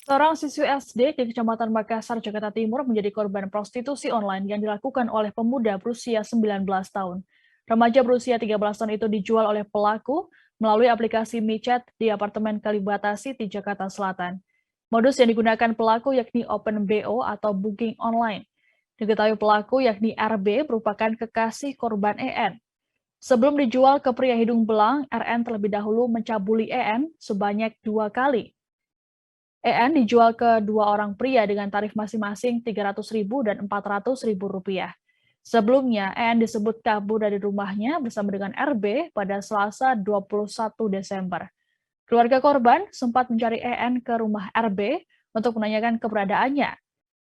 Seorang siswi SD di Kecamatan Makassar, Jakarta Timur menjadi korban prostitusi online yang dilakukan oleh pemuda berusia 19 tahun. Remaja berusia 13 tahun itu dijual oleh pelaku melalui aplikasi michat di apartemen Kalibata City, Jakarta Selatan. Modus yang digunakan pelaku yakni Open BO atau booking online. Diketahui pelaku yakni RB merupakan kekasih korban EN. Sebelum dijual ke pria hidung belang, RN terlebih dahulu mencabuli EN sebanyak 2 kali. EN dijual ke dua orang pria dengan tarif masing-masing Rp300.000 dan Rp400.000. Sebelumnya, EN disebut kabur dari rumahnya bersama dengan RB pada Selasa 21 Desember. Keluarga korban sempat mencari EN ke rumah RB untuk menanyakan keberadaannya.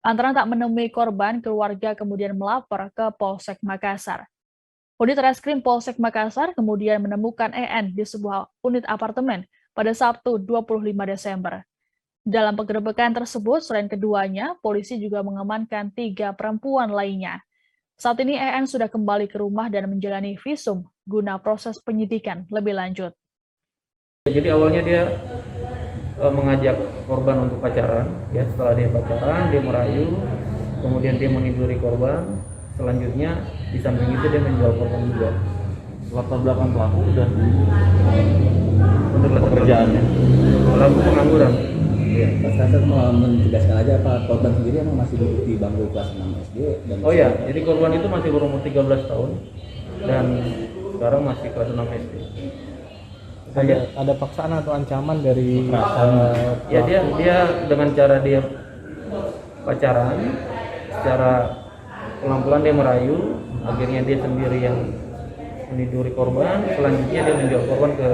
Lantaran tak menemui korban, keluarga kemudian melapor ke Polsek Makassar. Unit Reskrim Polsek Makassar kemudian menemukan EN di sebuah unit apartemen pada Sabtu 25 Desember. Dalam penggerebekan tersebut, selain keduanya, polisi juga mengamankan 3 perempuan lainnya. Saat ini EN sudah kembali ke rumah dan menjalani visum guna proses penyidikan lebih lanjut. Jadi awalnya dia mengajak korban untuk pacaran, ya setelah dia pacaran, dia merayu, kemudian dia meniduri korban, selanjutnya di samping itu dia menjual korban juga. Latar belakang pelaku dan Untuk pekerjaannya. pelaku pengangguran. Iya, Pak Kasat mau menjelaskan aja apa korban sendiri emang masih duduk di bangku kelas 6 SD dan Oh ya, jadi korban itu masih berumur 13 tahun dan sekarang masih kelas 6 SD. Ada paksaan atau ancaman dari Ya dia dengan cara dia pacaran, secara pelan-pelan dia merayu, akhirnya dia sendiri yang meniduri korban, selanjutnya dia menjual korban ke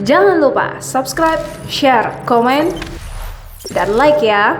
Jangan lupa subscribe, share, komen, dan like ya.